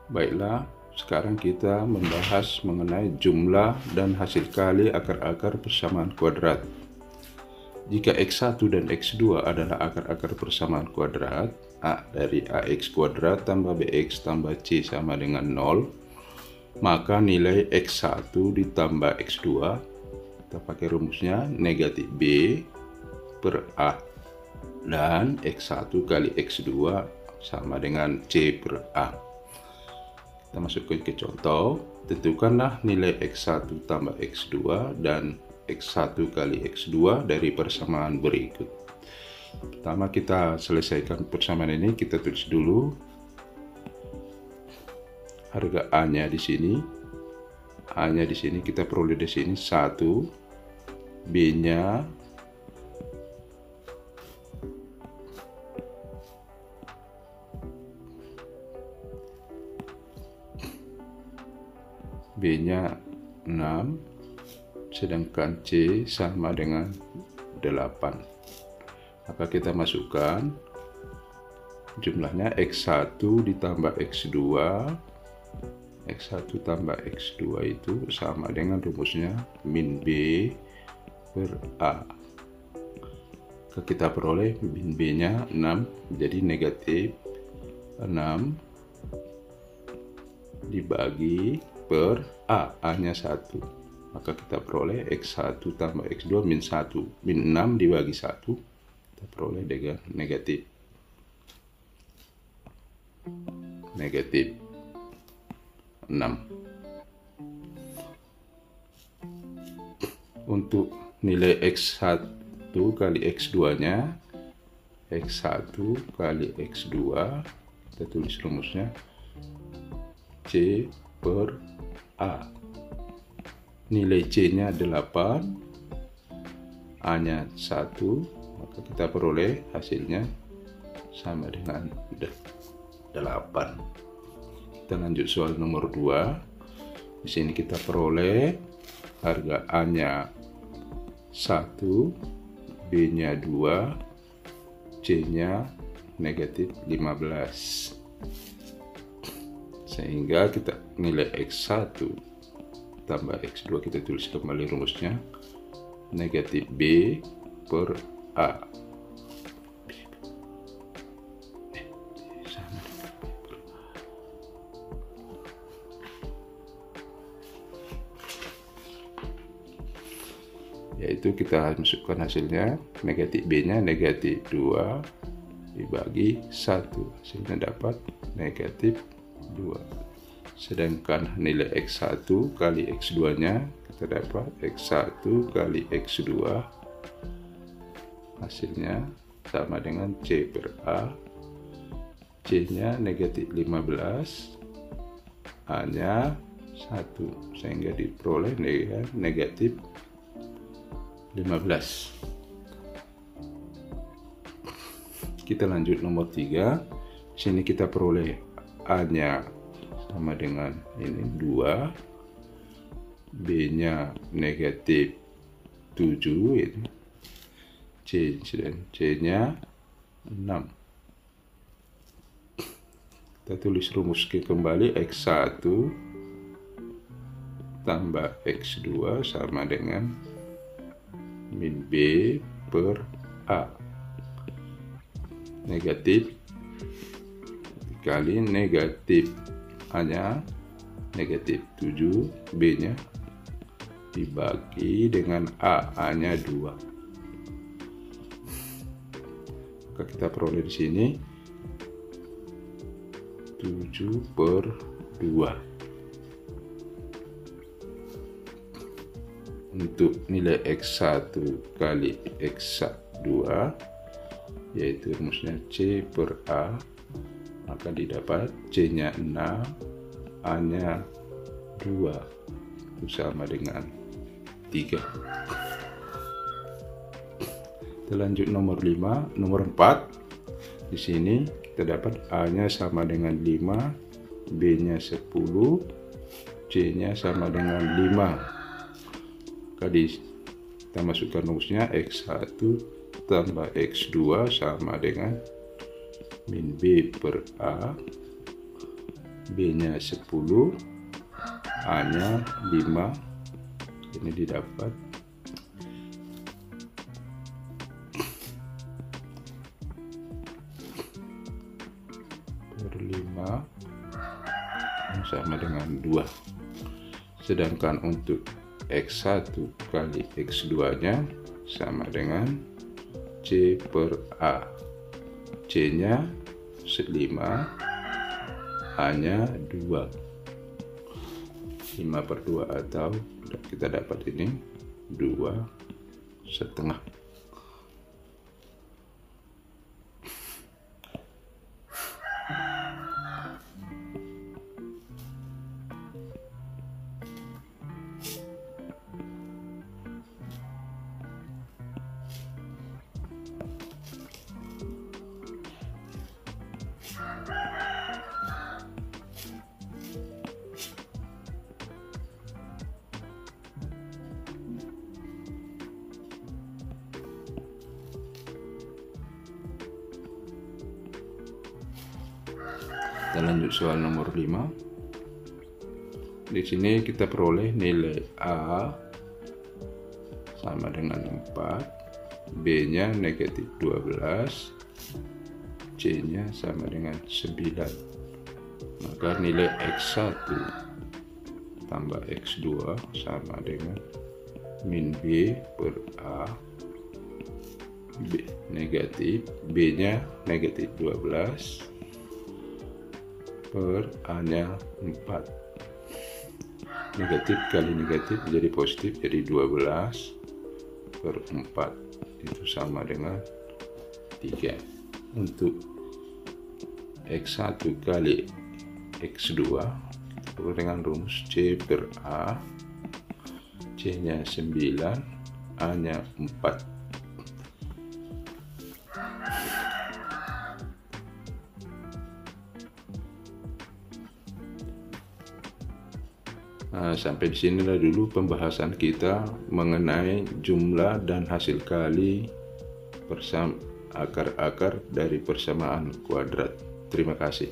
Baiklah, sekarang kita membahas mengenai jumlah dan hasil kali akar-akar persamaan kuadrat. Jika X1 dan X2 adalah akar-akar persamaan kuadrat, A dari AX kuadrat tambah BX tambah C sama dengan 0, maka nilai X1 ditambah X2, kita pakai rumusnya negatif B per A, dan X1 kali X2 sama dengan C per A. Kita masukkan ke contoh. Tentukanlah nilai X1 tambah X2 dan X1 kali X2 dari persamaan berikut. Pertama kita selesaikan persamaan ini, kita tulis dulu harga A-nya di sini. A-nya di sini kita peroleh di sini 1, B-nya B-nya 6, sedangkan C sama dengan 8. Maka kita masukkan jumlahnya X1 ditambah X2. X1 tambah X2 itu sama dengan rumusnya min B per A. Maka kita peroleh min B-nya 6, jadi negatif 6 dibagi per A, A-nya 1. Maka kita peroleh X1 tambah X2 min 1. Min 6 dibagi 1, kita peroleh dengan negatif 6. Untuk nilai X1 kali X2-nya, X1 kali X2, kita tulis rumusnya C per A. Nilai C-nya 8, A-nya 1, maka kita peroleh hasilnya sama dengan 8. Kita lanjut soal nomor 2. Di sini kita peroleh harga A-nya 1, B-nya 2, C-nya negatif 15. Sehingga kita nilai X1 tambah X2, kita tulis kembali rumusnya negatif B per A. Yaitu kita masukkan hasilnya, negatif B-nya negatif 2 dibagi 1, hasilnya dapat negatif 2. Sedangkan nilai X1 kali X2-nya kita dapat X1 kali X2, hasilnya sama dengan C per A. C-nya negatif 15, A-nya 1, sehingga diperoleh negatif 15. Kita lanjut nomor 3. Sini kita peroleh A-nya sama dengan ini 2, B-nya negatif 7, ini C-nya 6. Kita tulis rumus kembali, X1 tambah X2 sama dengan min B per A. Negatif kali negatif A-nya negatif 7, B-nya dibagi dengan A, A-nya 2. Maka kita peroleh di sini 7 per 2. Untuk nilai X1 kali X2, yaitu rumusnya C per A, maka didapat C-nya 6, A-nya 2, itu sama dengan 3. Kita lanjut nomor 5, nomor 4. Di sini kita dapat A-nya sama dengan 5, B-nya 10, C-nya sama dengan 5. Maka kita masukkan rumusnya X1 tambah X2 sama dengan min B per A B-nya 10, A-nya 5. Ini didapat. Per 5 sama dengan 2. Sedangkan untuk X1 kali X2 nya sama dengan C per A. C nya 5, A nya 2. 5 per 2 atau kita dapat ini 2,5. Kita lanjut soal nomor 5. Di sini kita peroleh nilai A sama dengan 4, B-nya negatif 12, C-nya sama dengan 9. Maka nilai X1 tambah X2 sama dengan min B per A. B negatif, B-nya negatif 12 per A-nya 4. Negatif kali negatif jadi positif, jadi 12 per 4 itu sama dengan 3. Untuk X1 kali X2 perlu dengan rumus C per A. C nya 9, A nya 4. Nah, sampai di sinilah dulu pembahasan kita mengenai jumlah dan hasil kali akar-akar dari persamaan kuadrat. Terima kasih.